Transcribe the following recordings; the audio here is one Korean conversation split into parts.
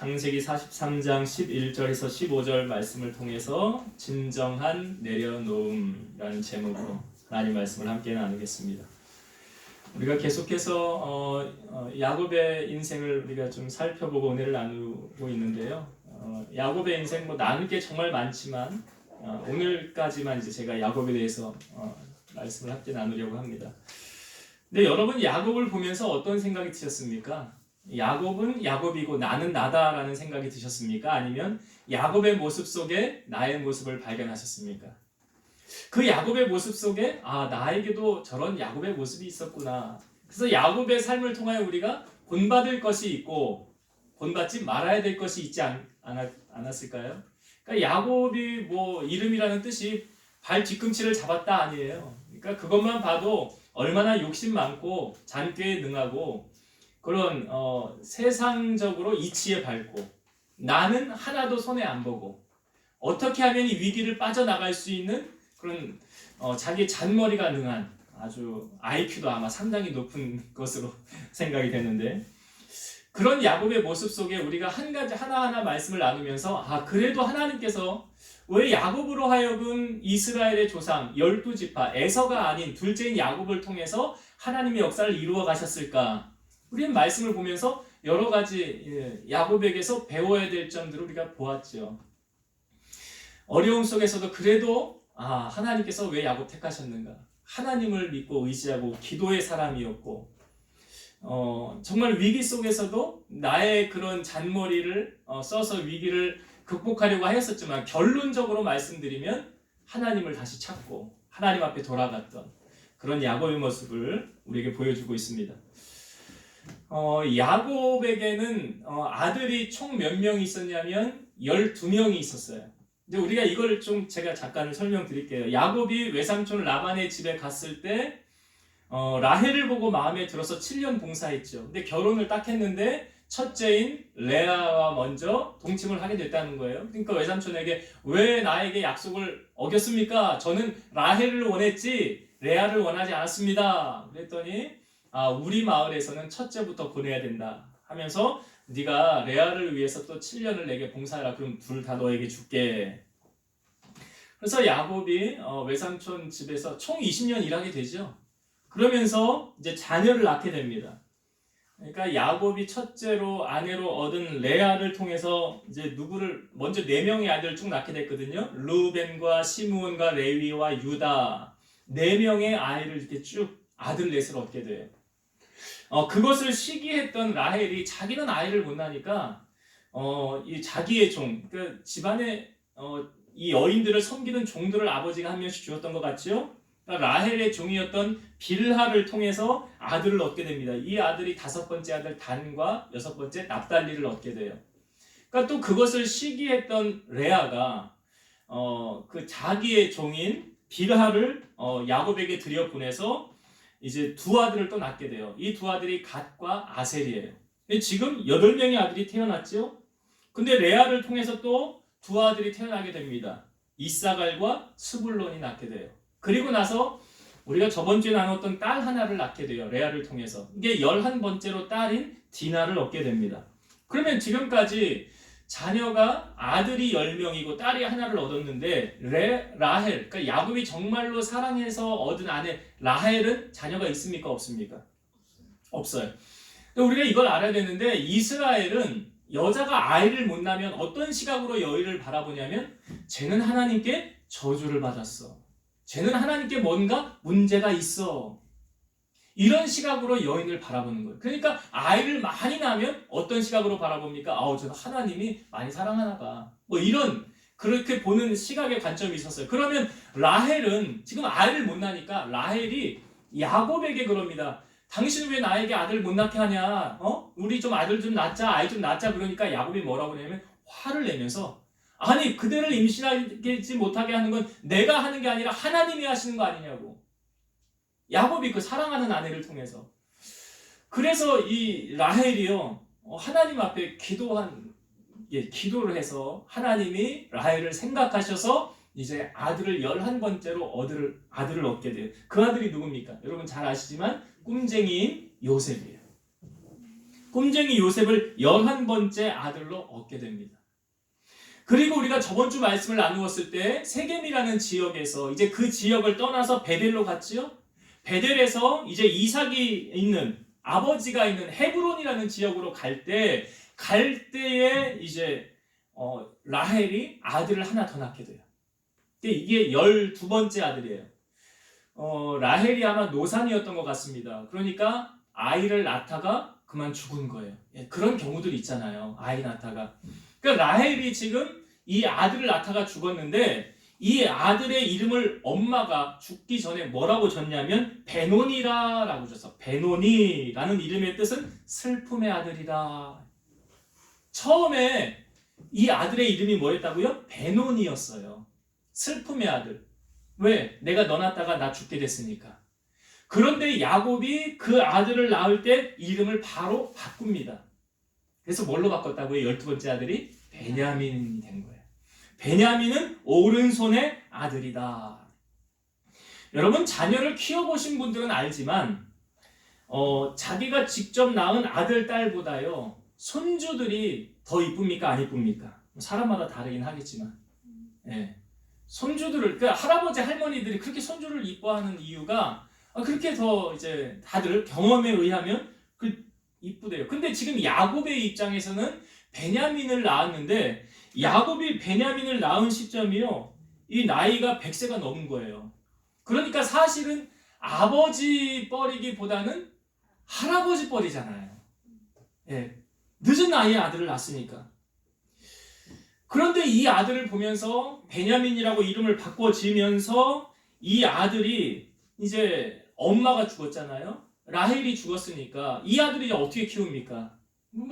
창세기 43장 11절에서 15절 말씀을 통해서 진정한 내려놓음이라는 제목으로 하나님 말씀을 함께 나누겠습니다. 우리가 계속해서 야곱의 인생을 우리가 좀 살펴보고 은혜를 나누고 있는데요. 야곱의 인생 나눌 게 정말 많지만 오늘까지만 이제 제가 야곱에 대해서 말씀을 함께 나누려고 합니다. 근데 여러분 야곱을 보면서 어떤 생각이 드셨습니까? 야곱은 야곱이고 나는 나다라는 생각이 드셨습니까? 아니면 야곱의 모습 속에 나의 모습을 발견하셨습니까? 그 야곱의 모습 속에 나에게도 저런 야곱의 모습이 있었구나. 그래서 야곱의 삶을 통하여 우리가 본받을 것이 있고 본받지 말아야 될 것이 있지 않았을까요? 그러니까 야곱이 이름이라는 뜻이 발 뒤꿈치를 잡았다 아니에요. 그러니까 그것만 봐도 얼마나 욕심 많고 잔꾀에 능하고 그런 세상적으로 이치에 밝고 나는 하나도 손에 안 보고 어떻게 하면 이 위기를 빠져나갈 수 있는 그런 자기 잔머리가 능한 아주 IQ도 아마 상당히 높은 것으로 생각이 되는데 그런 야곱의 모습 속에 우리가 한 가지 하나하나 말씀을 나누면서 그래도 하나님께서 왜 야곱으로 하여금 이스라엘의 조상 12지파 에서가 아닌 둘째인 야곱을 통해서 하나님의 역사를 이루어 가셨을까? 우리는 말씀을 보면서 여러 가지 야곱에게서 배워야 될 점들을 우리가 보았죠. 어려움 속에서도 그래도 하나님께서 왜 야곱 택하셨는가? 하나님을 믿고 의지하고 기도의 사람이었고 정말 위기 속에서도 나의 그런 잔머리를 써서 위기를 극복하려고 하였었지만 결론적으로 말씀드리면 하나님을 다시 찾고 하나님 앞에 돌아갔던 그런 야곱의 모습을 우리에게 보여주고 있습니다. 야곱에게는 아들이 총 몇 명이 있었냐면 12명이 있었어요. 이제 우리가 이걸 좀 제가 잠깐 설명드릴게요. 야곱이 외삼촌 라반의 집에 갔을 때 라헬을 보고 마음에 들어서 7년 봉사했죠. 근데 결혼을 딱 했는데 첫째인 레아와 먼저 동침을 하게 됐다는 거예요. 그러니까 외삼촌에게 왜 나에게 약속을 어겼습니까? 저는 라헬을 원했지 레아를 원하지 않았습니다. 그랬더니 우리 마을에서는 첫째부터 보내야 된다 하면서 네가 레아를 위해서 또 7년을 내게 봉사해라. 그럼 둘 다 너에게 줄게. 그래서 야곱이 외삼촌 집에서 총 20년 일하게 되죠. 그러면서 이제 자녀를 낳게 됩니다. 그러니까 야곱이 첫째로 아내로 얻은 레아를 통해서 이제 누구를 먼저 4명의 아들을 쭉 낳게 됐거든요. 루벤과 시므온과 레위와 유다 4명의 아이를 이렇게 쭉 아들 넷을 얻게 돼요. 그것을 시기했던 라헬이 자기는 아이를 못 낳으니까 이 자기의 종, 그러니까 집안에 이 여인들을 섬기는 종들을 아버지가 한 명씩 주었던 것 같죠? 그러니까 라헬의 종이었던 빌하를 통해서 아들을 얻게 됩니다. 이 아들이 5번째 아들 단과 6번째 납달리를 얻게 돼요. 그러니까 또 그것을 시기했던 레아가 그 자기의 종인 빌하를 야곱에게 들여보내서 이제 2 아들을 또 낳게 돼요. 이 2 아들이 갓과 아셀이에요. 지금 8명의 아들이 태어났죠. 근데 레아를 통해서 또 2 아들이 태어나게 됩니다. 이사갈과 스불론이 낳게 돼요. 그리고 나서 우리가 저번 주에 나눴던 딸 하나를 낳게 돼요. 레아를 통해서. 이게 11번째로 딸인 디나를 얻게 됩니다. 그러면 지금까지 자녀가 아들이 10명이고 딸이 하나를 얻었는데 라헬, 그러니까 야곱이 정말로 사랑해서 얻은 아내 라헬은 자녀가 있습니까? 없습니까? 없어요. 우리가 이걸 알아야 되는데 이스라엘은 여자가 아이를 못 낳으면 어떤 시각으로 여인을 바라보냐면 쟤는 하나님께 저주를 받았어. 쟤는 하나님께 뭔가 문제가 있어. 이런 시각으로 여인을 바라보는 거예요. 그러니까 아이를 많이 낳으면 어떤 시각으로 바라봅니까? 저는 하나님이 많이 사랑하나 봐. 이런 그렇게 보는 시각의 관점이 있었어요. 그러면 라헬은 지금 아이를 못 낳으니까 라헬이 야곱에게 그럽니다. 당신 왜 나에게 아들 못 낳게 하냐? 우리 좀 아들 좀 낳자, 아이 좀 낳자. 그러니까 야곱이 뭐라고 하냐면 화를 내면서 아니 그대를 임신하지 못하게 하는 건 내가 하는 게 아니라 하나님이 하시는 거 아니냐고. 야곱이 그 사랑하는 아내를 통해서. 그래서 이 라헬이요 하나님 앞에 기도를 해서 하나님이 라헬을 생각하셔서 이제 아들을 11번째로 아들을 얻게 돼요. 그 아들이 누굽니까? 여러분 잘 아시지만 꿈쟁이인 요셉이에요. 꼼쟁이 요셉을 11번째 아들로 얻게 됩니다. 그리고 우리가 저번 주 말씀을 나누었을 때 세겜이라는 지역에서 이제 그 지역을 떠나서 베델로 갔지요. 베델에서 이제 이삭이 있는 아버지가 있는 헤브론이라는 지역으로 갈 때에 이제 라헬이 아들을 하나 더 낳게 돼요. 이게 12번째 아들이에요. 라헬이 아마 노산이었던 것 같습니다. 그러니까 아이를 낳다가 그만 죽은 거예요. 그런 경우들이 있잖아요. 아이 낳다가. 그러니까 라헬이 지금 이 아들을 낳다가 죽었는데 이 아들의 이름을 엄마가 죽기 전에 뭐라고 졌냐면 베노니라라고 줬어. 베노니라는 이름의 뜻은 슬픔의 아들이다. 처음에 이 아들의 이름이 뭐였다고요? 베노니였어요. 슬픔의 아들. 왜? 내가 너 낳다가 나 죽게 됐으니까. 그런데 야곱이 그 아들을 낳을 때 이름을 바로 바꿉니다. 그래서 뭘로 바꿨다고요? 12번째 아들이 베냐민이 된 거예요. 베냐민은 오른손의 아들이다. 여러분, 자녀를 키워보신 분들은 알지만 자기가 직접 낳은 아들, 딸보다요 손주들이 더 이쁩니까? 안 이쁩니까? 사람마다 다르긴 하겠지만 손주들을, 그러니까 할아버지, 할머니들이 그렇게 손주를 이뻐하는 이유가 그렇게 더 이제 다들 경험에 의하면 이쁘대요. 근데 지금 야곱의 입장에서는 베냐민을 낳았는데 야곱이 베냐민을 낳은 시점이요, 이 나이가 100세가 넘은 거예요. 그러니까 사실은 아버지 뻘이기보다는 할아버지 뻘이잖아요. 늦은 나이에 아들을 낳았으니까. 그런데 이 아들을 보면서 베냐민이라고 이름을 바꿔 지으면서 이 아들이 이제 엄마가 죽었잖아요. 라헬이 죽었으니까 이 아들이 이제 어떻게 키웁니까?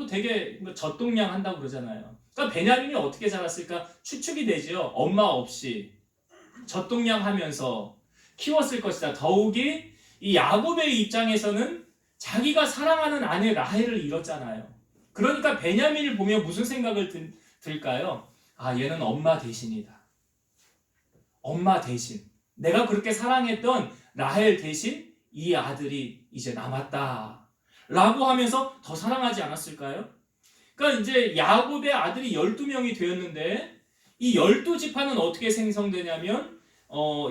되게 젖동량 한다고 그러잖아요. 그러니까 베냐민이 어떻게 자랐을까 추측이 되죠. 엄마 없이 젖동량 하면서 키웠을 것이다. 더욱이 이 야곱의 입장에서는 자기가 사랑하는 아내 라헬을 잃었잖아요. 그러니까 베냐민을 보면 무슨 생각을 들까요? 얘는 엄마 대신이다. 엄마 대신. 내가 그렇게 사랑했던 라헬 대신 이 아들이 이제 남았다. 라고 하면서 더 사랑하지 않았을까요? 그러니까 이제 야곱의 아들이 12명이 되었는데 이 12지파는 어떻게 생성되냐면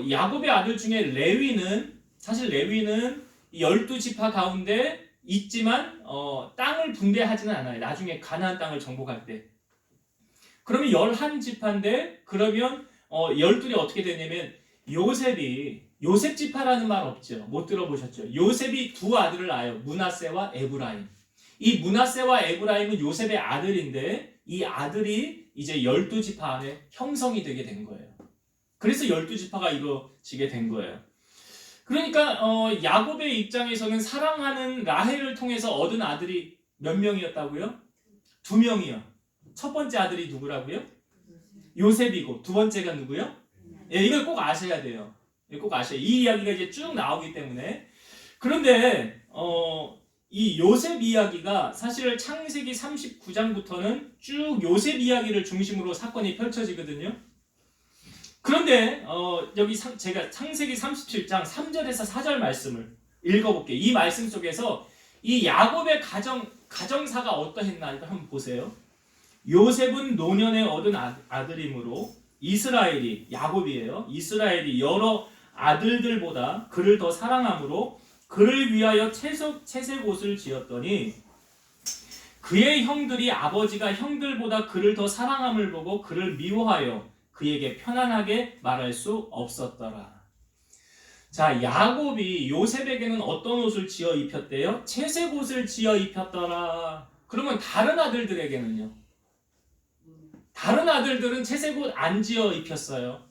야곱의 아들 중에 레위는, 사실 레위는 12지파 가운데 있지만 땅을 분배하지는 않아요. 나중에 가나안 땅을 정복할 때. 그러면 11지파인데 그러면 12이 어떻게 되냐면 요셉 지파라는 말 없죠. 못 들어보셨죠? 요셉이 두 아들을 낳아요. 므낫세와 에브라임. 이 므낫세와 에브라임은 요셉의 아들인데 이 아들이 이제 12지파 안에 형성이 되게 된 거예요. 그래서 12지파가 이루어지게 된 거예요. 그러니까 야곱의 입장에서는 사랑하는 라헬을 통해서 얻은 아들이 몇 명이었다고요? 2명이요. 첫 번째 아들이 누구라고요? 요셉이고 두 번째가 누구요? 이걸 꼭 아셔야 돼요. 꼭 아셔야. 이 이야기가 이제 쭉 나오기 때문에. 그런데 이 요셉 이야기가 사실 창세기 39장부터는 쭉 요셉 이야기를 중심으로 사건이 펼쳐지거든요. 그런데 여기 제가 창세기 37장 3절에서 4절 말씀을 읽어볼게요. 이 말씀 속에서 이 야곱의 가정사가 어떠했나 이거 한번 보세요. 요셉은 노년에 얻은 아들이므로 이스라엘이, 야곱이에요. 이스라엘이 여러 아들들보다 그를 더 사랑하므로 그를 위하여 채색옷을 지었더니 그의 형들이 아버지가 형들보다 그를 더 사랑함을 보고 그를 미워하여 그에게 편안하게 말할 수 없었더라. 자, 야곱이 요셉에게는 어떤 옷을 지어 입혔대요? 채색옷을 지어 입혔더라. 그러면 다른 아들들에게는요? 다른 아들들은 채색옷 안 지어 입혔어요.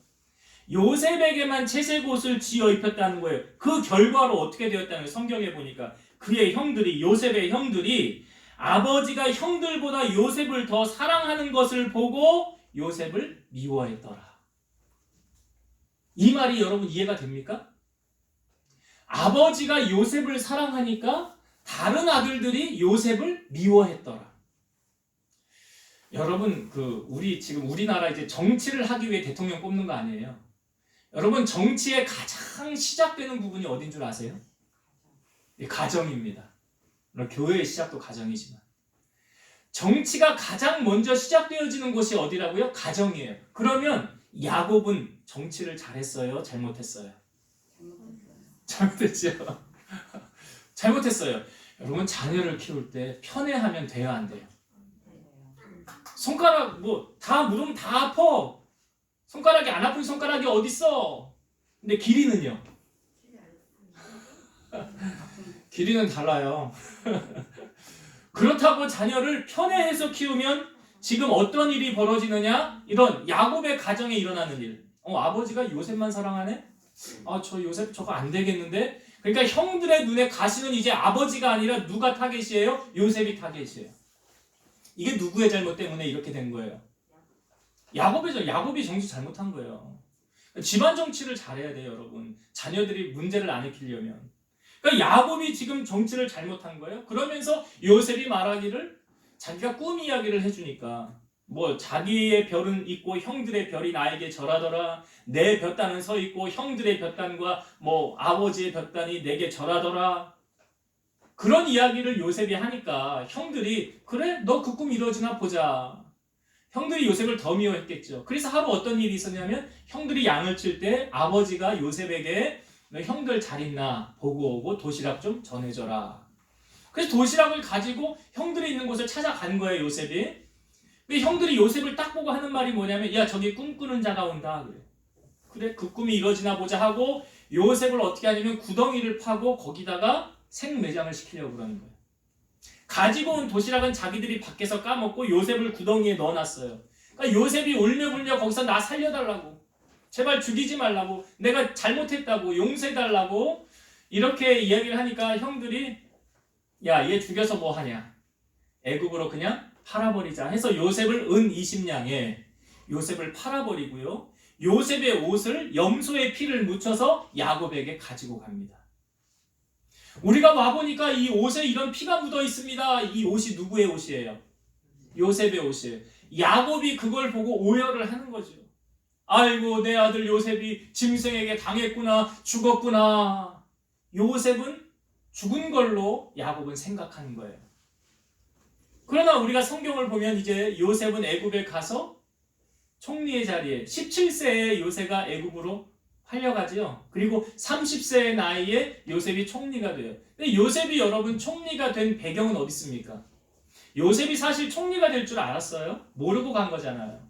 요셉에게만 채색옷을 지어 입혔다는 거예요. 그 결과로 어떻게 되었다는 거예요? 성경에 보니까 그의 형들이, 요셉의 형들이 아버지가 형들보다 요셉을 더 사랑하는 것을 보고 요셉을 미워했더라. 이 말이 여러분 이해가 됩니까? 아버지가 요셉을 사랑하니까 다른 아들들이 요셉을 미워했더라. 여러분 지금 우리나라 이제 정치를 하기 위해 대통령 뽑는 거 아니에요? 여러분 정치의 가장 시작되는 부분이 어딘 줄 아세요? 가정입니다. 물론 교회의 시작도 가정이지만 정치가 가장 먼저 시작되어지는 곳이 어디라고요? 가정이에요. 그러면 야곱은 정치를 잘했어요? 잘못했어요? 잘못했죠. 잘못했어요. 여러분 자녀를 키울 때 편애하면 돼요, 안 돼요? 손가락 뭐 다 물으면 다 아파. 손가락이 안 아픈 손가락이 어딨어? 근데 길이는요? 길이는 달라요. 그렇다고 자녀를 편애해서 키우면 지금 어떤 일이 벌어지느냐? 이런 야곱의 가정에 일어나는 일. 아버지가 요셉만 사랑하네? 저 요셉 저거 안 되겠는데? 그러니까 형들의 눈에 가시는 이제 아버지가 아니라 누가 타겟이에요? 요셉이 타겟이에요. 이게 누구의 잘못 때문에 이렇게 된 거예요? 야곱이 정치 잘못한 거예요. 집안 정치를 잘해야 돼요, 여러분. 자녀들이 문제를 안 일으키려면. 그러니까 야곱이 지금 정치를 잘못한 거예요. 그러면서 요셉이 말하기를 자기가 꿈 이야기를 해주니까 자기의 별은 있고 형들의 별이 나에게 절하더라. 내 볕단은 서 있고 형들의 볕단과 아버지의 볕단이 내게 절하더라. 그런 이야기를 요셉이 하니까 형들이 그래? 너 그 꿈 이루어지나 보자. 형들이 요셉을 더 미워했겠죠. 그래서 하루 어떤 일이 있었냐면 형들이 양을 칠 때 아버지가 요셉에게 너 형들 잘 있나 보고 오고 도시락 좀 전해줘라. 그래서 도시락을 가지고 형들이 있는 곳을 찾아간 거예요, 요셉이. 근데 형들이 요셉을 딱 보고 하는 말이 뭐냐면 야 저기 꿈꾸는 자가 온다. 그래 그 꿈이 이루어지나 보자 하고 요셉을 어떻게 하냐면 구덩이를 파고 거기다가 생매장을 시키려고 그러는 거예요. 가지고 온 도시락은 자기들이 밖에서 까먹고 요셉을 구덩이에 넣어놨어요. 그러니까 요셉이 울며불며 거기서 나 살려달라고, 제발 죽이지 말라고, 내가 잘못했다고 용서해달라고 이렇게 이야기를 하니까 형들이 야 얘 죽여서 뭐 하냐, 애굽으로 그냥 팔아버리자 해서 요셉을 은 20냥에 요셉을 팔아버리고요, 요셉의 옷을 염소의 피를 묻혀서 야곱에게 가지고 갑니다. 우리가 와보니까 이 옷에 이런 피가 묻어 있습니다. 이 옷이 누구의 옷이에요? 요셉의 옷이에요. 야곱이 그걸 보고 오열을 하는 거죠. 아이고 내 아들 요셉이 짐승에게 당했구나, 죽었구나. 요셉은 죽은 걸로 야곱은 생각하는 거예요. 그러나 우리가 성경을 보면 이제 요셉은 애굽에 가서 총리의 자리에 17세에 요셉가 애굽으로 팔려가지요. 그리고 30세의 나이에 요셉이 총리가 돼요. 근데 요셉이 여러분 총리가 된 배경은 어디 있습니까? 요셉이 사실 총리가 될 줄 알았어요? 모르고 간 거잖아요.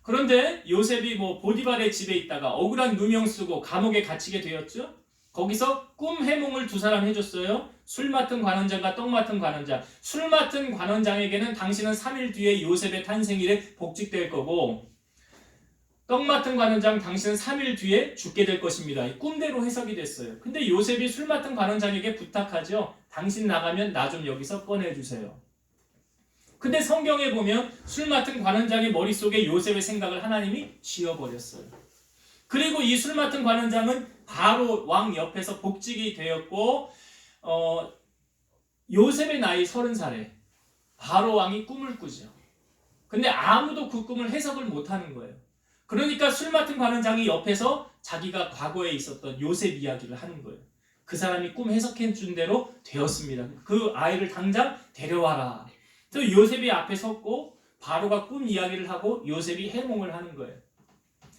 그런데 요셉이 보디발의 집에 있다가 억울한 누명 쓰고 감옥에 갇히게 되었죠. 거기서 꿈 해몽을 두 사람 해줬어요. 술 맡은 관원장과 떡 맡은 관원장. 술 맡은 관원장에게는 당신은 3일 뒤에 요셉의 탄생일에 복직될 거고, 떡 맡은 관원장 당신은 3일 뒤에 죽게 될 것입니다. 꿈대로 해석이 됐어요. 근데 요셉이 술 맡은 관원장에게 부탁하죠. 당신 나가면 나 좀 여기서 꺼내주세요. 근데 성경에 보면 술 맡은 관원장의 머릿속에 요셉의 생각을 하나님이 지워버렸어요. 그리고 이 술 맡은 관원장은 바로 왕 옆에서 복직이 되었고, 요셉의 나이 30살에 바로 왕이 꿈을 꾸죠. 근데 아무도 그 꿈을 해석을 못하는 거예요. 그러니까 술 맡은 관원장이 옆에서 자기가 과거에 있었던 요셉 이야기를 하는 거예요. 그 사람이 꿈 해석해 준 대로 되었습니다. 그 아이를 당장 데려와라. 그래서 요셉이 앞에 섰고 바로가 꿈 이야기를 하고 요셉이 해몽을 하는 거예요.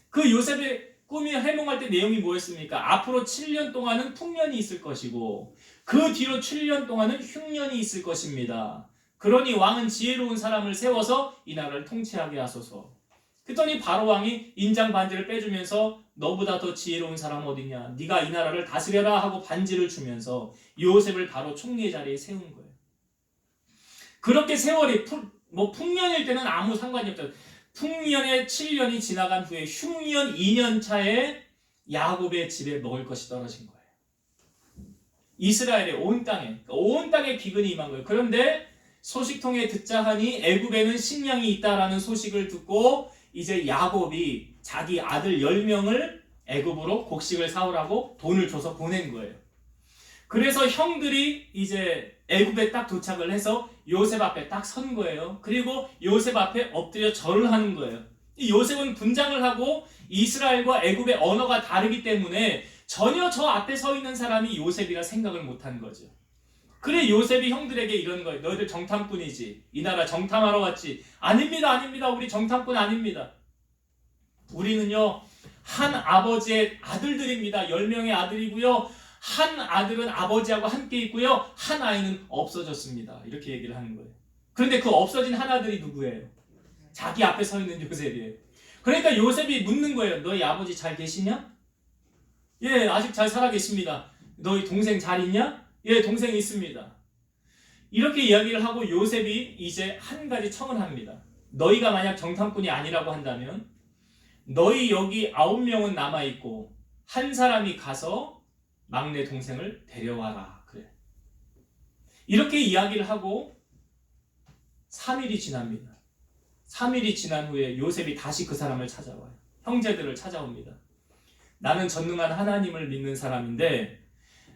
그 요셉의 꿈이 해몽할 때 내용이 뭐였습니까? 앞으로 7년 동안은 풍년이 있을 것이고 그 뒤로 7년 동안은 흉년이 있을 것입니다. 그러니 왕은 지혜로운 사람을 세워서 이 나라를 통치하게 하소서. 그랬더니 바로 왕이 인장 반지를 빼주면서 너보다 더 지혜로운 사람 어딨냐, 네가 이 나라를 다스려라 하고 반지를 주면서 요셉을 바로 총리의 자리에 세운 거예요. 그렇게 세월이 풍년일 때는 아무 상관이 없죠. 풍년의 7년이 지나간 후에 흉년 2년 차에 야곱의 집에 먹을 것이 떨어진 거예요. 이스라엘의 온 땅에 기근이 임한 거예요. 그런데 소식통에 듣자 하니 애굽에는 식량이 있다라는 소식을 듣고 이제 야곱이 자기 아들 10명을 애굽으로 곡식을 사오라고 돈을 줘서 보낸 거예요. 그래서 형들이 이제 애굽에 딱 도착을 해서 요셉 앞에 딱 선 거예요. 그리고 요셉 앞에 엎드려 절을 하는 거예요. 이 요셉은 분장을 하고 이스라엘과 애굽의 언어가 다르기 때문에 전혀 저 앞에 서 있는 사람이 요셉이라 생각을 못한 거죠. 그래 요셉이 형들에게 이런 거예요. 너희들 정탐꾼이지. 이 나라 정탐하러 왔지. 아닙니다, 아닙니다. 우리 정탐꾼 아닙니다. 우리는요 한 아버지의 아들들입니다. 10명의 아들이고요. 한 아들은 아버지하고 함께 있고요. 한 아이는 없어졌습니다. 이렇게 얘기를 하는 거예요. 그런데 그 없어진 한 아들이 누구예요? 자기 앞에 서 있는 요셉이에요. 그러니까 요셉이 묻는 거예요. 너희 아버지 잘 계시냐? 예, 아직 잘 살아 계십니다. 너희 동생 잘 있냐? 예, 동생이 있습니다. 이렇게 이야기를 하고 요셉이 이제 한 가지 청을 합니다. 너희가 만약 정탐꾼이 아니라고 한다면 너희 여기 9명은 남아있고 한 사람이 가서 막내 동생을 데려와라. 그래. 이렇게 이야기를 하고 3일이 지납니다. 3일이 지난 후에 요셉이 다시 그 사람을 찾아와요. 형제들을 찾아옵니다. 나는 전능한 하나님을 믿는 사람인데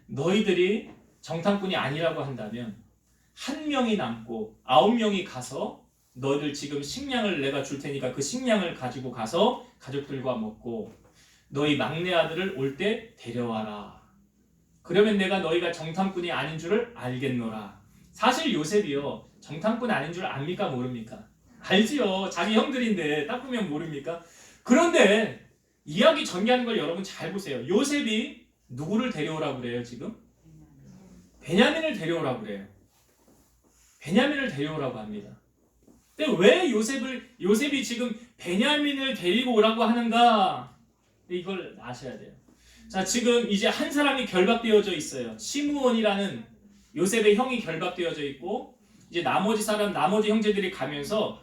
너희들이 정탐꾼이 아니라고 한다면 한 명이 남고 9명이 가서 너희들 지금 식량을 내가 줄 테니까 그 식량을 가지고 가서 가족들과 먹고 너희 막내 아들을 올 때 데려와라. 그러면 내가 너희가 정탐꾼이 아닌 줄을 알겠노라. 사실 요셉이요 정탐꾼 아닌 줄 압니까 모릅니까? 알지요. 자기 형들인데 딱 보면 모릅니까? 그런데 이야기 전개하는 걸 여러분 잘 보세요. 요셉이 누구를 데려오라고 그래요 지금? 베냐민을 데려오라고 그래요. 베냐민을 데려오라고 합니다. 근데 왜 요셉이 지금 베냐민을 데리고 오라고 하는가? 이걸 아셔야 돼요. 자, 지금 이제 한 사람이 결박되어져 있어요. 시므온이라는 요셉의 형이 결박되어져 있고 이제 나머지 형제들이 가면서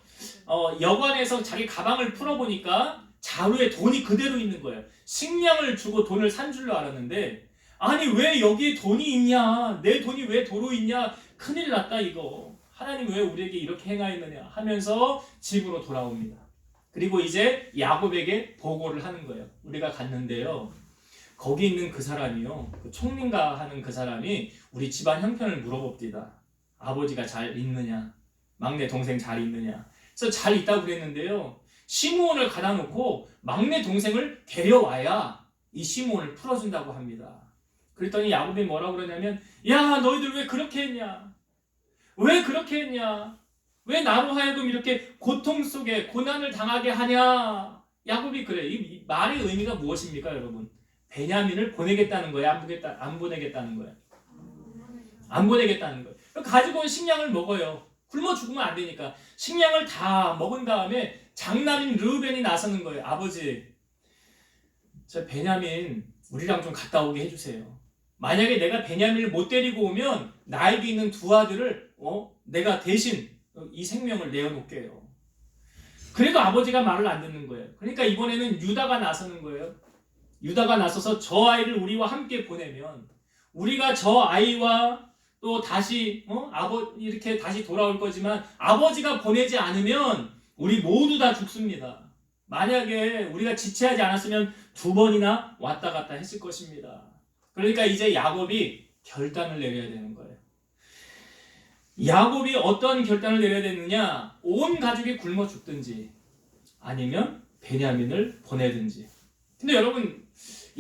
여관에서 자기 가방을 풀어보니까 자루에 돈이 그대로 있는 거예요. 식량을 주고 돈을 산 줄로 알았는데 아니 왜 여기에 돈이 있냐? 내 돈이 왜 도로 있냐? 큰일 났다 이거. 하나님 왜 우리에게 이렇게 행하였느냐 하면서 집으로 돌아옵니다. 그리고 이제 야곱에게 보고를 하는 거예요. 우리가 갔는데요. 거기 있는 그 사람이요. 그 총린가 하는 그 사람이 우리 집안 형편을 물어봅디다. 아버지가 잘 있느냐? 막내 동생 잘 있느냐? 그래서 잘 있다고 그랬는데요. 시므온을 가다 놓고 막내 동생을 데려와야 이 시므온을 풀어준다고 합니다. 그랬더니 야곱이 뭐라고 그러냐면 야 너희들 왜 그렇게 했냐? 왜 그렇게 했냐? 왜 나로 하여금 이렇게 고통 속에 고난을 당하게 하냐? 야곱이 그래. 이 말의 의미가 무엇입니까 여러분? 베냐민을 보내겠다는 거예요? 안 보내겠다는 거예요? 안 보내겠다는 거예요. 가지고 온 식량을 먹어요. 굶어 죽으면 안 되니까. 식량을 다 먹은 다음에 장남인 르우벤이 나서는 거예요. 아버지, 저 베냐민 우리랑 좀 갔다 오게 해주세요. 만약에 내가 베냐민을 못 데리고 오면 나에게 있는 두 아들을 내가 대신 이 생명을 내어놓게요. 그래도 아버지가 말을 안 듣는 거예요. 그러니까 이번에는 유다가 나서는 거예요. 유다가 나서서 저 아이를 우리와 함께 보내면 우리가 저 아이와 또 다시 이렇게 다시 돌아올 거지만 아버지가 보내지 않으면 우리 모두 다 죽습니다. 만약에 우리가 지체하지 않았으면 2번이나 왔다 갔다 했을 것입니다. 그러니까 이제 야곱이 결단을 내려야 되는 거예요. 야곱이 어떤 결단을 내려야 되느냐? 온 가족이 굶어 죽든지 아니면 베냐민을 보내든지. 근데 여러분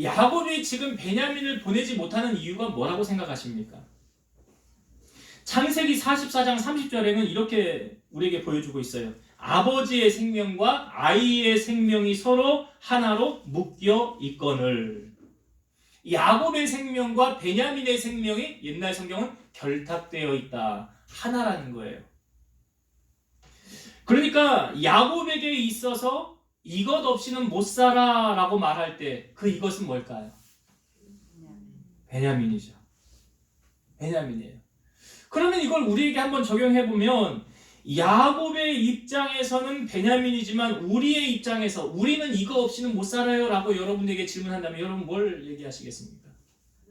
야곱이 지금 베냐민을 보내지 못하는 이유가 뭐라고 생각하십니까? 창세기 44장 30절에는 이렇게 우리에게 보여주고 있어요. 아버지의 생명과 아이의 생명이 서로 하나로 묶여 있거늘. 야곱의 생명과 베냐민의 생명이 옛날 성경은 결탁되어 있다. 하나라는 거예요. 그러니까 야곱에게 있어서 이것 없이는 못 살아 라고 말할 때 그 이것은 뭘까요? 베냐민이죠. 베냐민이에요. 그러면 이걸 우리에게 한번 적용해보면 야곱의 입장에서는 베냐민이지만 우리의 입장에서 우리는 이거 없이는 못 살아요 라고 여러분에게 질문한다면 여러분 뭘 얘기하시겠습니까?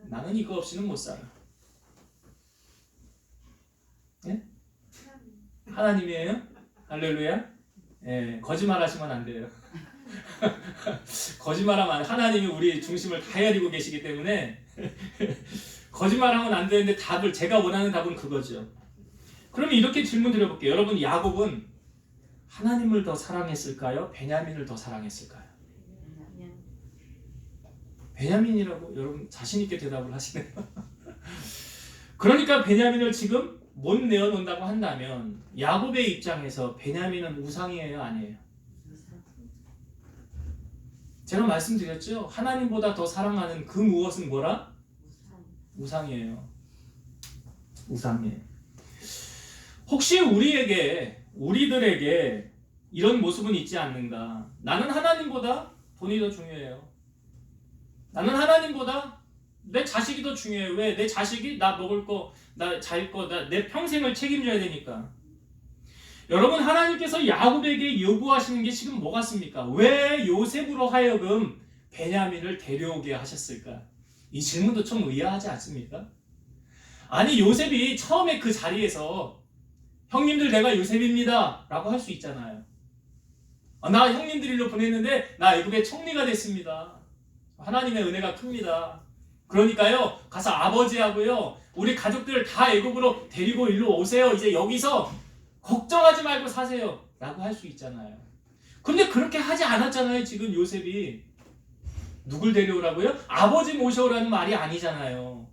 나는 이거 없이는 못 살아. 예? 하나님이에요? 할렐루야? 예, 거짓말 하시면 안 돼요. 거짓말하면 하나님이 우리 중심을 다 헤아리고 계시기 때문에 거짓말하면 안 되는데 제가 원하는 답은 그거죠. 그러면 이렇게 질문 드려볼게요. 여러분 야곱은 하나님을 더 사랑했을까요? 베냐민을 더 사랑했을까요? 베냐민이라고 여러분 자신 있게 대답을 하시네요. 그러니까 베냐민을 지금 못 내어놓는다고 한다면 야곱의 입장에서 베냐민은 우상이에요, 아니에요? 제가 말씀드렸죠. 하나님보다 더 사랑하는 그 무엇은 뭐라? 우상이에요. 우상이에요. 혹시 우리들에게 이런 모습은 있지 않는가? 나는 하나님보다 돈이 더 중요해요. 나는 하나님보다 내 자식이 더 중요해요. 왜? 내 자식이 나 먹을 거, 나 잘 거, 내 평생을 책임져야 되니까. 여러분, 하나님께서 야곱에게 요구하시는 게 지금 뭐 같습니까? 왜 요셉으로 하여금 베냐민을 데려오게 하셨을까? 이 질문도 좀 의아하지 않습니까? 아니, 요셉이 처음에 그 자리에서 형님들 내가 요셉입니다 라고 할 수 있잖아요. 나 형님들 일로 보냈는데 나 애굽의 총리가 됐습니다. 하나님의 은혜가 큽니다. 그러니까요, 가서 아버지하고요, 우리 가족들 다 애굽으로 데리고 일로 오세요. 이제 여기서 걱정하지 말고 사세요 라고 할 수 있잖아요. 근데 그렇게 하지 않았잖아요. 지금 요셉이. 누굴 데려오라고요? 아버지 모셔오라는 말이 아니잖아요.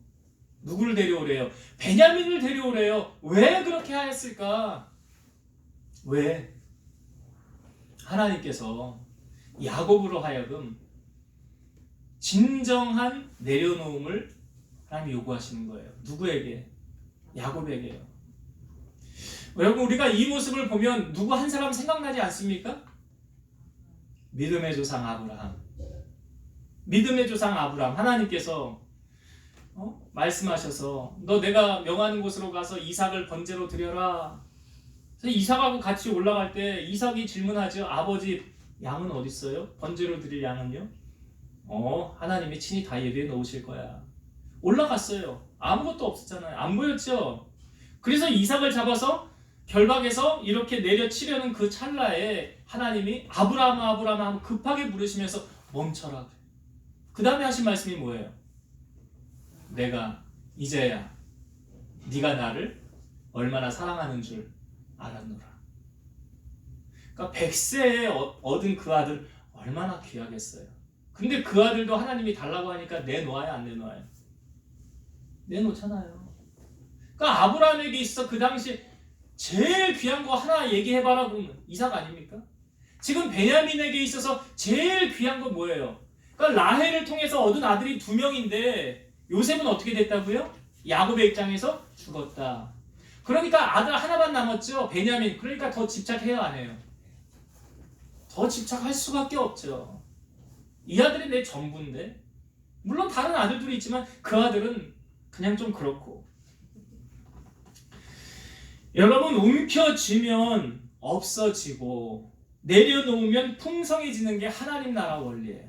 누구를 데려오래요? 베냐민을 데려오래요. 왜 그렇게 하였을까? 왜? 하나님께서 야곱으로 하여금 진정한 내려놓음을 하나님이 요구하시는 거예요. 누구에게? 야곱에게요. 여러분, 우리가 이 모습을 보면 누구 한 사람 생각나지 않습니까? 믿음의 조상 아브라함. 믿음의 조상 아브라함. 하나님께서 말씀하셔서 너 내가 명하는 곳으로 가서 이삭을 번제로 드려라. 그래서 이삭하고 같이 올라갈 때 이삭이 질문하죠. 아버지, 양은 어디 있어요? 번제로 드릴 양은요? 하나님이 친히 다 예비해 놓으실 거야. 올라갔어요. 아무것도 없었잖아요. 안 보였죠? 그래서 이삭을 잡아서 결박해서 이렇게 내려치려는 그 찰나에 하나님이 아브라함 하고 급하게 부르시면서 멈춰라. 그 다음에 하신 말씀이 뭐예요? 내가 이제야 네가 나를 얼마나 사랑하는 줄 알았노라. 그러니까 100세에 얻은 그 아들 얼마나 귀하겠어요. 근데 그 아들도 하나님이 달라고 하니까 내놓아요, 안 내놓아요? 내놓잖아요. 그러니까 아브라함에게 있어 그 당시 제일 귀한 거 하나 얘기해봐라 그러면 이삭 아닙니까? 지금 베냐민에게 있어서 제일 귀한 건 뭐예요? 그러니까 라헬을 통해서 얻은 아들이 2명인데 요셉은 어떻게 됐다고요? 야곱의 입장에서 죽었다. 그러니까 아들 하나만 남았죠. 베냐민. 그러니까 더 집착해요, 안 해요? 더 집착할 수밖에 없죠. 이 아들이 내 전부인데. 물론 다른 아들들이 있지만 그 아들은 그냥 좀 그렇고. 여러분, 움켜쥐면 없어지고 내려놓으면 풍성해지는 게 하나님 나라 원리예요.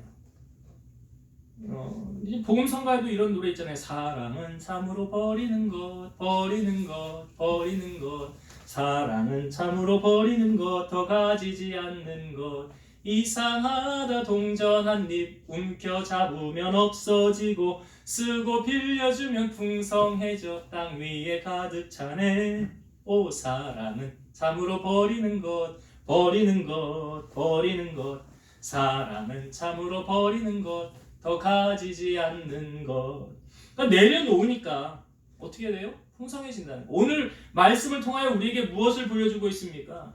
복음성가에도 이런 노래 있잖아요. 사랑은 참으로 버리는 것, 버리는 것, 버리는 것. 사랑은 참으로 버리는 것, 더 가지지 않는 것. 이상하다 동전 한 입 움켜잡으면 없어지고 쓰고 빌려주면 풍성해져 땅 위에 가득 차네. 오, 사랑은 참으로 버리는 것, 버리는 것, 버리는 것. 사랑은 참으로 버리는 것, 더 가지지 않는 것. 그러니까 내려놓으니까 어떻게 돼요? 풍성해진다는 거예요. 오늘 말씀을 통하여 우리에게 무엇을 보여주고 있습니까?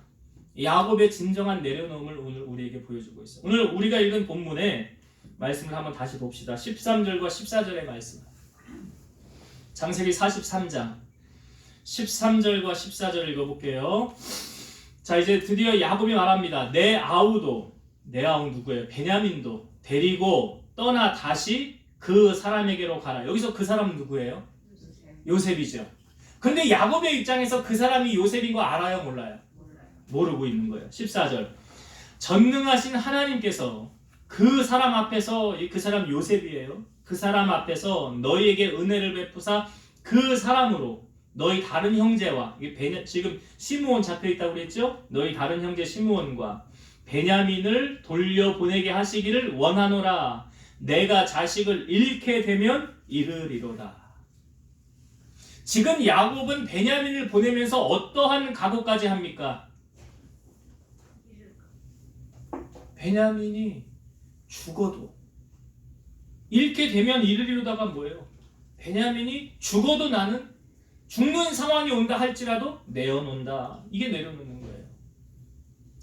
야곱의 진정한 내려놓음을 오늘 우리에게 보여주고 있어요. 오늘 우리가 읽은 본문의 말씀을 한번 다시 봅시다. 13절과 14절의 말씀. 창세기 43장 13절과 14절 읽어볼게요. 자, 이제 드디어 야곱이 말합니다. 내 아우 누구예요? 베냐민도 데리고 떠나 다시 그 사람에게로 가라. 여기서 그 사람은 누구예요? 요셉이죠. 근데 야곱의 입장에서 그 사람이 요셉인 거 알아요? 몰라요? 모르고 있는 거예요. 14절. 전능하신 하나님께서 그 사람 앞에서, 그 사람 요셉이에요. 그 사람 앞에서 너희에게 은혜를 베푸사 그 사람으로 너희 다른 형제와, 지금 시므온 잡혀있다고 그랬죠? 너희 다른 형제 시므온과 베냐민을 돌려보내게 하시기를 원하노라. 내가 자식을 잃게 되면 잃으리로다. 지금 야곱은 베냐민을 보내면서 어떠한 각오까지 합니까? 베냐민이 죽어도, 잃게 되면 잃으리로다가 뭐예요? 베냐민이 죽어도 나는 죽는 상황이 온다 할지라도 내어놓는다. 이게 내려놓는 거예요.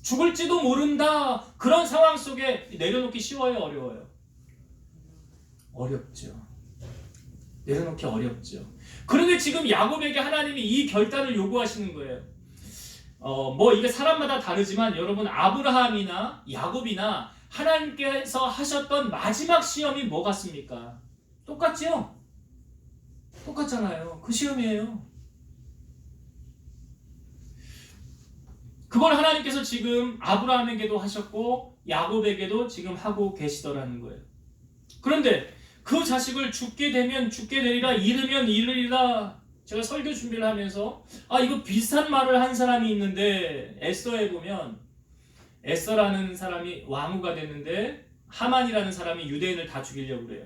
죽을지도 모른다. 그런 상황 속에 내려놓기 쉬워요, 어려워요? 어렵죠. 내려놓기 어렵죠. 그런데 지금 야곱에게 하나님이 이 결단을 요구하시는 거예요. 이게 사람마다 다르지만 여러분, 아브라함이나 야곱이나 하나님께서 하셨던 마지막 시험이 뭐 같습니까? 똑같죠? 똑같잖아요. 그 시험이에요. 그걸 하나님께서 지금 아브라함에게도 하셨고 야곱에게도 지금 하고 계시더라는 거예요. 그런데 그 자식을 죽게 되면 죽게 되리라, 잃으면 잃으리라. 제가 설교 준비를 하면서 이거 비슷한 말을 한 사람이 있는데, 에스더에 보면 에스더라는 사람이 왕후가 됐는데 하만이라는 사람이 유대인을 다 죽이려고 그래요.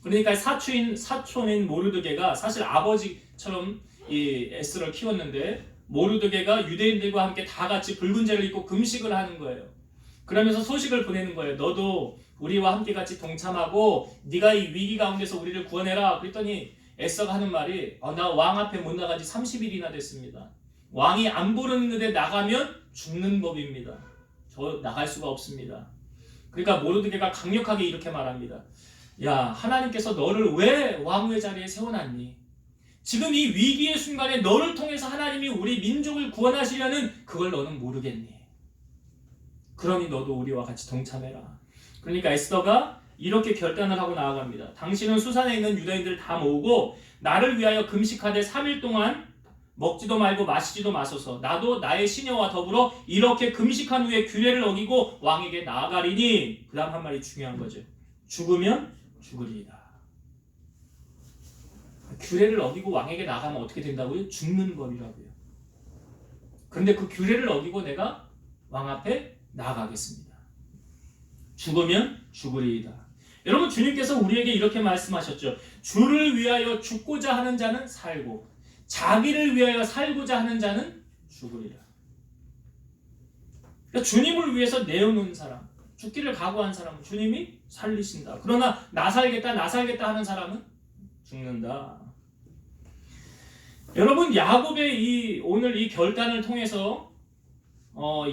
그러니까 사촌인 모르드게가 사실 아버지처럼 이 에스더를 키웠는데, 모르드게가 유대인들과 함께 다 같이 붉은 재를 입고 금식을 하는 거예요. 그러면서 소식을 보내는 거예요. 너도 우리와 함께 같이 동참하고 네가 이 위기 가운데서 우리를 구원해라. 그랬더니 에스더가 하는 말이 나 왕 앞에 못 나간 지 30일이나 됐습니다. 왕이 안 부르는데 나가면 죽는 법입니다. 저 나갈 수가 없습니다. 그러니까 모르드게가 강력하게 이렇게 말합니다. 야, 하나님께서 너를 왜 왕후의 자리에 세워놨니? 지금 이 위기의 순간에 너를 통해서 하나님이 우리 민족을 구원하시려는 그걸 너는 모르겠니? 그러니 너도 우리와 같이 동참해라. 그러니까 에스더가 이렇게 결단을 하고 나아갑니다. 당신은 수산에 있는 유대인들을 다 모으고 나를 위하여 금식하되 3일 동안 먹지도 말고 마시지도 마소서. 나도 나의 시녀와 더불어 이렇게 금식한 후에 규례를 어기고 왕에게 나아가리니. 그 다음 한 말이 중요한 거죠. 죽으면 죽으리이다. 규례를 어기고 왕에게 나가면 어떻게 된다고요? 죽는 법이라고요. 그런데 그 규례를 어기고 내가 왕 앞에 나아가겠습니다. 죽으면 죽으리이다. 여러분, 주님께서 우리에게 이렇게 말씀하셨죠. 주를 위하여 죽고자 하는 자는 살고 자기를 위하여 살고자 하는 자는 죽으리라. 그러니까 주님을 위해서 내어놓은 사람, 죽기를 각오한 사람은 주님이 살리신다. 그러나 나 살겠다 하는 사람은 죽는다. 여러분, 야곱의 오늘 이 결단을 통해서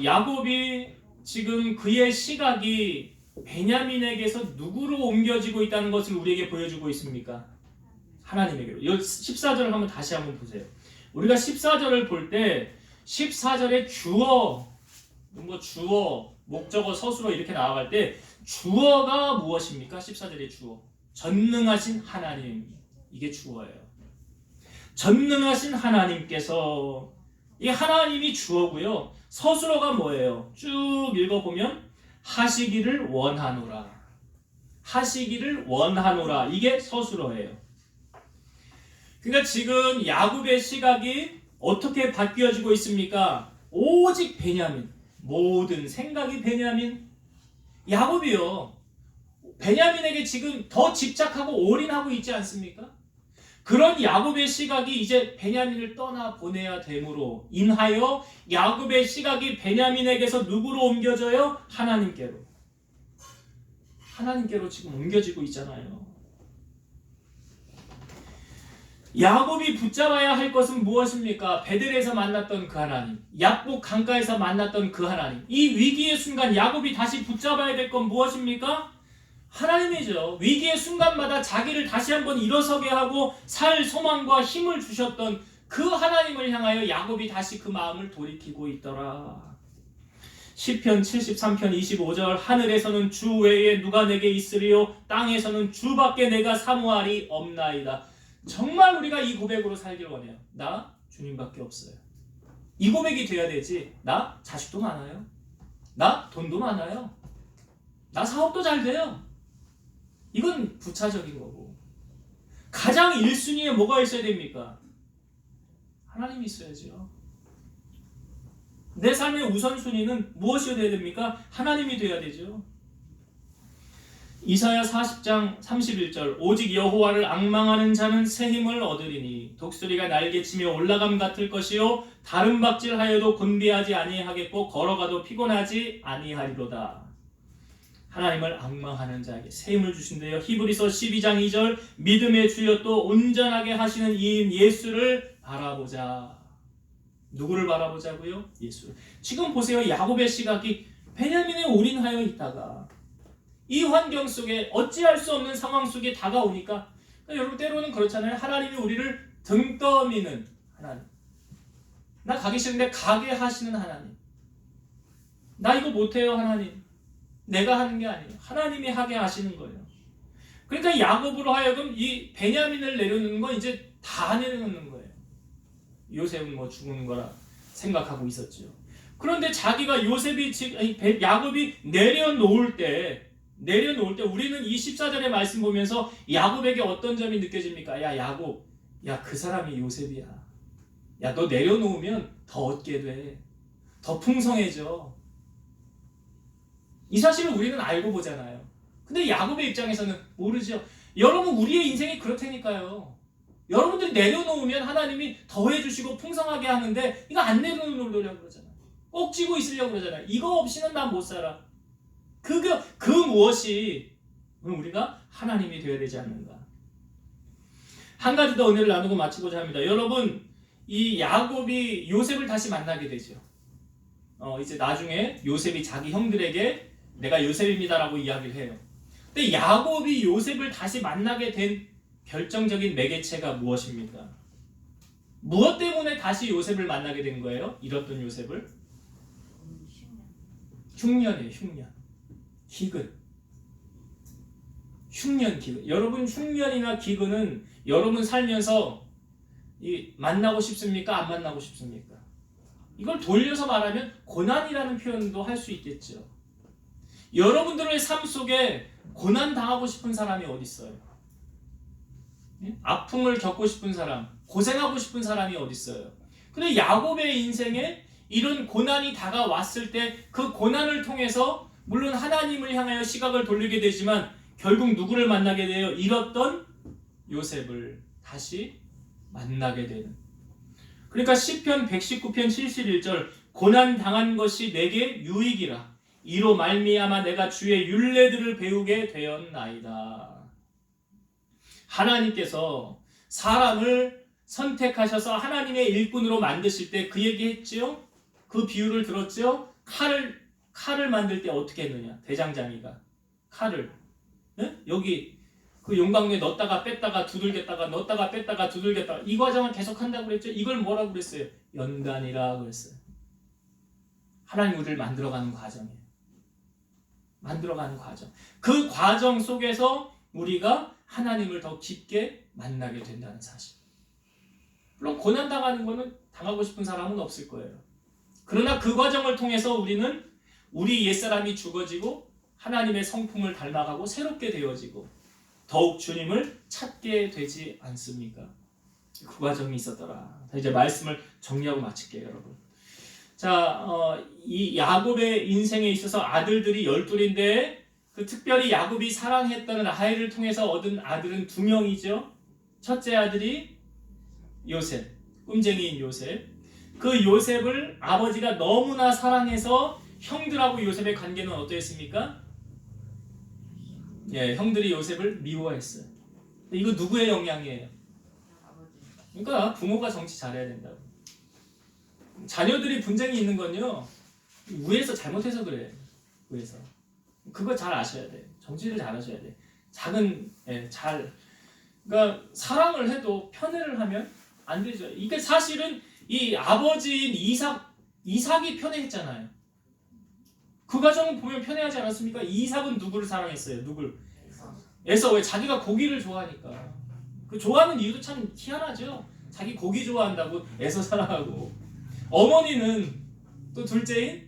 야곱이 지금 그의 시각이 베냐민에게서 누구로 옮겨지고 있다는 것을 우리에게 보여주고 있습니까? 하나님에게로. 14절을 한번 다시 한번 보세요. 우리가 14절을 볼 때 14절에 주어, 목적어, 서술어 이렇게 나아갈 때 주어가 무엇입니까? 14절의 주어. 전능하신 하나님. 이게 주어예요. 전능하신 하나님께서, 이 하나님이 주어고요. 서술어가 뭐예요? 쭉 읽어보면 하시기를 원하노라. 하시기를 원하노라. 이게 서술어예요. 그러니까 지금 야곱의 시각이 어떻게 바뀌어지고 있습니까? 오직 베냐민. 모든 생각이 베냐민. 야곱이요. 베냐민에게 지금 더 집착하고 올인하고 있지 않습니까? 그런 야곱의 시각이 이제 베냐민을 떠나 보내야 되므로 인하여 야곱의 시각이 베냐민에게서 누구로 옮겨져요? 하나님께로. 하나님께로 지금 옮겨지고 있잖아요. 야곱이 붙잡아야 할 것은 무엇입니까? 베들에서 만났던 그 하나님, 야복 강가에서 만났던 그 하나님. 이 위기의 순간 야곱이 다시 붙잡아야 될 건 무엇입니까? 하나님이죠. 위기의 순간마다 자기를 다시 한번 일어서게 하고 살 소망과 힘을 주셨던 그 하나님을 향하여 야곱이 다시 그 마음을 돌이키고 있더라. 시편 73편 25절 하늘에서는 주 외에 누가 내게 있으리요 땅에서는 주밖에 내가 사모하리 없나이다. 정말 우리가 이 고백으로 살길 원해요. 나 주님밖에 없어요. 이 고백이 돼야 되지. 나 자식도 많아요. 나 돈도 많아요. 나 사업도 잘 돼요. 이건 부차적인 거고. 가장 1순위에 뭐가 있어야 됩니까? 하나님이 있어야죠. 내 삶의 우선순위는 무엇이어야 됩니까? 하나님이 돼야 되죠. 이사야 40장 31절 오직 여호와를 앙망하는 자는 새 힘을 얻으리니 독수리가 날개치며 올라감 같을 것이요 다른 박질하여도 곤비하지 아니하겠고 걸어가도 피곤하지 아니하리로다. 하나님을 앙망하는 자에게 새 힘을 주신대요. 히브리서 12장 2절 믿음의 주여 또 온전하게 하시는 이인 예수를 바라보자. 누구를 바라보자고요? 예수를. 지금 보세요. 야곱의 시각이 베냐민에 올인하여 있다가 이 환경 속에 어찌할 수 없는 상황 속에 다가오니까, 그러니까 여러분 때로는 그렇잖아요. 하나님이 우리를 등 떠미는 하나님. 나 가기 싫은데 가게 하시는 하나님. 나 이거 못해요 하나님. 내가 하는 게 아니에요. 하나님이 하게 하시는 거예요. 그러니까 야곱으로 하여금 이 베냐민을 내려놓는 건 이제 다 내려놓는 거예요. 요셉은 뭐 죽은 거라 생각하고 있었죠. 그런데 자기가 야곱이 내려놓을 때 우리는 이 14절의 말씀 보면서 야곱에게 어떤 점이 느껴집니까? 야 야곱, 야 그 사람이 요셉이야. 야 너 내려놓으면 더 얻게 돼. 더 풍성해져. 이 사실을 우리는 알고 보잖아요. 근데 야곱의 입장에서는 모르죠. 여러분 우리의 인생이 그렇다니까요. 여러분들이 내려놓으면 하나님이 더해주시고 풍성하게 하는데 이거 안 내려놓으려고 그러잖아요. 꼭 쥐고 있으려고 그러잖아요. 이거 없이는 난 못 살아. 그 무엇이 우리가 하나님이 되어야 되지 않는가. 한 가지 더 은혜를 나누고 마치고자 합니다. 여러분 이 야곱이 요셉을 다시 만나게 되죠. 이제 나중에 요셉이 자기 형들에게 내가 요셉입니다라고 이야기를 해요. 근데 야곱이 요셉을 다시 만나게 된 결정적인 매개체가 무엇입니까? 무엇 때문에 다시 요셉을 만나게 된 거예요? 잃었던 요셉을? 흉년이에요. 흉년. 기근. 흉년, 기근. 여러분 흉년이나 기근은 여러분 살면서 만나고 싶습니까? 안 만나고 싶습니까? 이걸 돌려서 말하면 고난이라는 표현도 할 수 있겠죠. 여러분들의 삶 속에 고난 당하고 싶은 사람이 어디 있어요? 아픔을 겪고 싶은 사람, 고생하고 싶은 사람이 어디 있어요? 근데 야곱의 인생에 이런 고난이 다가왔을 때 그 고난을 통해서 물론 하나님을 향하여 시각을 돌리게 되지만 결국 누구를 만나게 돼요? 잃었던 요셉을 다시 만나게 되는. 그러니까 시편 119편 71절 고난 당한 것이 내게 유익이라 이로 말미암아 내가 주의 율례들을 배우게 되었나이다. 하나님께서 사람을 선택하셔서 하나님의 일꾼으로 만드실 때 그 얘기했죠. 그 비유를 들었죠. 칼을 만들 때 어떻게 했느냐. 대장장이가 칼을 여기 그 용광로에 넣었다가 뺐다가 두들겼다가 넣었다가 뺐다가 두들겼다가 이 과정을 계속 한다고 그랬죠. 이걸 뭐라고 그랬어요? 연단이라고 그랬어요. 하나님 우리를 만들어가는 과정이에요. 만들어가는 과정. 그 과정 속에서 우리가 하나님을 더 깊게 만나게 된다는 사실. 물론 고난당하는 거는 당하고 싶은 사람은 없을 거예요. 그러나 그 과정을 통해서 우리는 우리 옛사람이 죽어지고 하나님의 성품을 닮아가고 새롭게 되어지고 더욱 주님을 찾게 되지 않습니까? 그 과정이 있었더라. 이제 말씀을 정리하고 마칠게요, 여러분. 자, 이 야곱의 인생에 있어서 아들들이 12인데 그 특별히 야곱이 사랑했던 라헬을 통해서 얻은 아들은 2명이죠. 첫째 아들이 요셉, 꿈쟁이인 요셉. 그 요셉을 아버지가 너무나 사랑해서 형들하고 요셉의 관계는 어떠했습니까? 예, 형들이 요셉을 미워했어요. 이거 누구의 영향이에요? 그러니까 부모가 정치 잘해야 된다고. 자녀들이 분쟁이 있는 건요, 위에서 잘못해서 그래. 위에서. 그거 잘 아셔야 돼. 정치를 잘 하셔야 돼. 그러니까 사랑을 해도 편애를 하면 안 되죠. 이게 사실은 이 아버지인 이삭이 편애했잖아요. 그 과정을 보면 편애하지 않았습니까? 이삭은 누구를 사랑했어요? 누굴? 에서. 왜? 자기가 고기를 좋아하니까. 그 좋아하는 이유도 참 희한하죠. 자기 고기 좋아한다고 에서 사랑하고. 어머니는 또 둘째인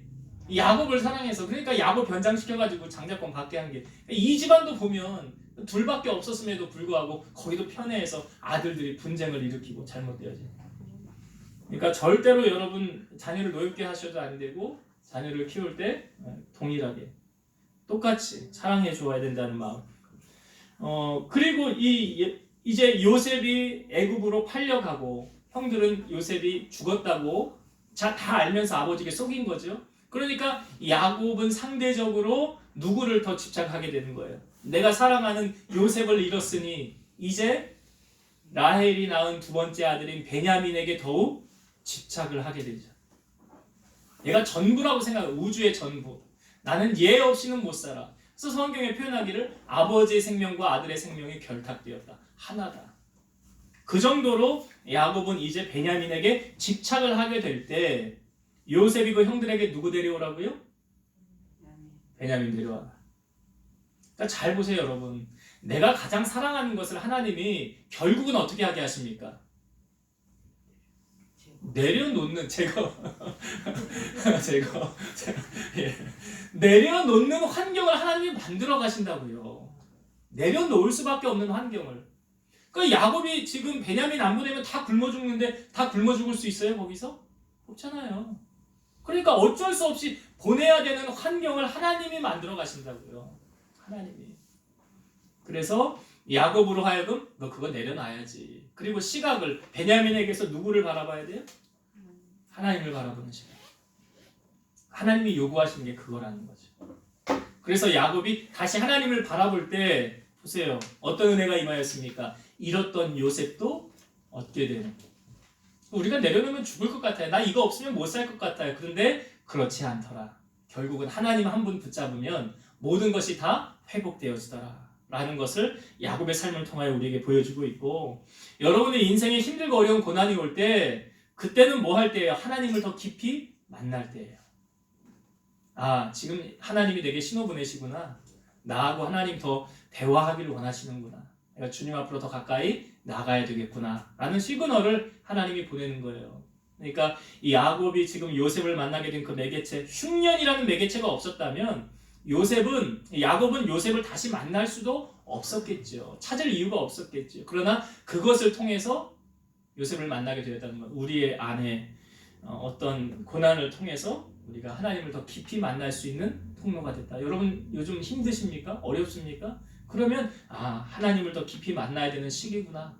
야곱을 사랑해서, 그러니까 야곱 변장시켜가지고 장자권 받게 한 게, 이 집안도 보면 둘밖에 없었음에도 불구하고 거기도 편애해서 아들들이 분쟁을 일으키고 잘못되어지. 그러니까 절대로 여러분 자녀를 노엽게 하셔도 안 되고 자녀를 키울 때 동일하게 똑같이 사랑해 줘야 된다는 마음. 그리고 이제 요셉이 애굽으로 팔려가고 형들은 요셉이 죽었다고 다 알면서 아버지에게 속인 거죠. 그러니까 야곱은 상대적으로 누구를 더 집착하게 되는 거예요. 내가 사랑하는 요셉을 잃었으니 이제 라헬이 낳은 두 번째 아들인 베냐민에게 더욱 집착을 하게 되죠. 얘가 전부라고 생각해요. 우주의 전부. 나는 얘 없이는 못 살아. 그래서 성경에 표현하기를 아버지의 생명과 아들의 생명이 결탁되었다. 하나다. 그 정도로 야곱은 이제 베냐민에게 집착을 하게 될 때 요셉이 그 형들에게 누구 데려오라고요? 베냐민 데려와라. 그러니까 잘 보세요, 여러분. 내가 가장 사랑하는 것을 하나님이 결국은 어떻게 하게 하십니까? 내려놓는 제거 예. 내려놓는 환경을 하나님이 만들어 가신다고요. 내려놓을 수밖에 없는 환경을. 그러니까 야곱이 지금 베냐민 안 보내면 다 굶어 죽는데 다 굶어 죽을 수 있어요 거기서? 없잖아요. 그러니까 어쩔 수 없이 보내야 되는 환경을 하나님이 만들어 가신다고요. 하나님이. 그래서 야곱으로 하여금 너 그거 내려놔야지. 그리고 시각을 베냐민에게서 누구를 바라봐야 돼요? 하나님을 바라보는 시각. 하나님이 요구하시는 게 그거라는 거죠. 그래서 야곱이 다시 하나님을 바라볼 때 보세요. 어떤 은혜가 임하였습니까? 잃었던 요셉도 얻게 되는. 우리가 내려놓으면 죽을 것 같아요. 나 이거 없으면 못 살 것 같아요. 그런데 그렇지 않더라. 결국은 하나님 한 분 붙잡으면 모든 것이 다 회복되어지더라. 라는 것을 야곱의 삶을 통하여 우리에게 보여주고 있고, 여러분의 인생에 힘들고 어려운 고난이 올 때 그때는 뭐 할 때예요? 하나님을 더 깊이 만날 때예요. 아, 지금 하나님이 내게 신호 보내시구나. 나하고 하나님 더 대화하기를 원하시는구나. 내가 주님 앞으로 더 가까이 나가야 되겠구나 라는 시그널을 하나님이 보내는 거예요. 그러니까 이 야곱이 지금 요셉을 만나게 된 그 매개체, 흉년이라는 매개체가 없었다면 야곱은 요셉을 다시 만날 수도 없었겠죠. 찾을 이유가 없었겠죠. 그러나 그것을 통해서 요셉을 만나게 되었다는 것, 우리의 안에 어떤 고난을 통해서 우리가 하나님을 더 깊이 만날 수 있는 통로가 됐다. 여러분 요즘 힘드십니까? 어렵습니까? 그러면 하나님을 더 깊이 만나야 되는 시기구나.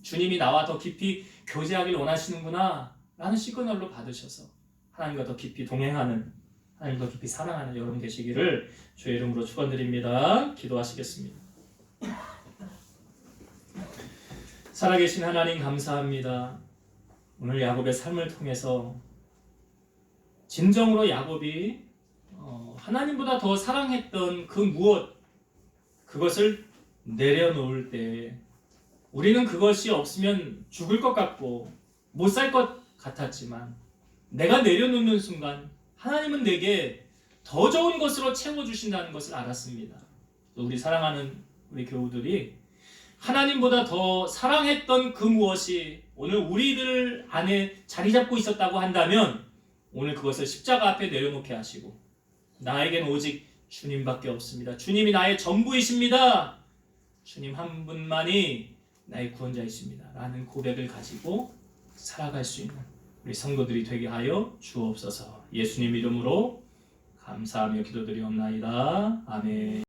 주님이 나와 더 깊이 교제하길 원하시는구나 라는 시그널로 받으셔서 하나님과 더 깊이 동행하는, 하나님 더 깊이 사랑하는 여러분 되시기를 주의 이름으로 축원드립니다. 기도하시겠습니다. 살아계신 하나님 감사합니다. 오늘 야곱의 삶을 통해서 진정으로 야곱이 하나님보다 더 사랑했던 그 무엇, 그것을 내려놓을 때 우리는 그것이 없으면 죽을 것 같고 못 살 것 같았지만, 내가 내려놓는 순간 하나님은 내게 더 좋은 것으로 채워주신다는 것을 알았습니다. 우리 사랑하는 우리 교우들이 하나님보다 더 사랑했던 그 무엇이 오늘 우리들 안에 자리 잡고 있었다고 한다면 오늘 그것을 십자가 앞에 내려놓게 하시고, 나에겐 오직 주님밖에 없습니다. 주님이 나의 전부이십니다. 주님 한 분만이 나의 구원자이십니다. 라는 고백을 가지고 살아갈 수 있는 우리 성도들이 되게 하여 주옵소서. 예수님 이름으로 감사하며 기도드리옵나이다. 아멘.